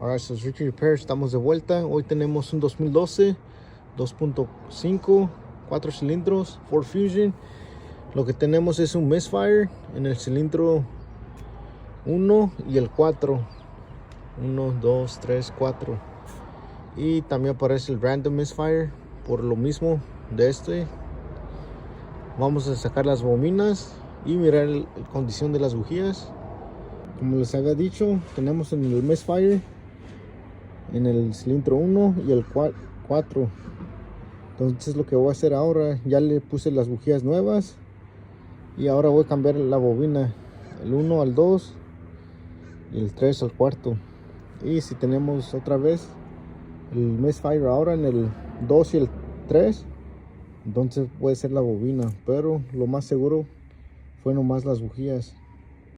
Alright, so Ricky Repair, estamos de vuelta. Hoy tenemos un 2012 2.5 4 cilindros Ford Fusion. Lo que tenemos es un misfire en el cilindro 1 y el 4. 1, 2, 3, 4. Y también aparece el random misfire por lo mismo de este. Vamos a sacar las bobinas y mirar la condición de las bujías. Como les había dicho, tenemos en el misfire en el cilindro 1 y el 4. Entonces lo que voy a hacer ahora, ya le puse las bujías nuevas y ahora voy a cambiar la bobina, el 1 al 2 y el 3 al 4. Y si tenemos otra vez el misfire ahora en el 2 y el 3, entonces puede ser la bobina, pero lo más seguro fue nomás las bujías.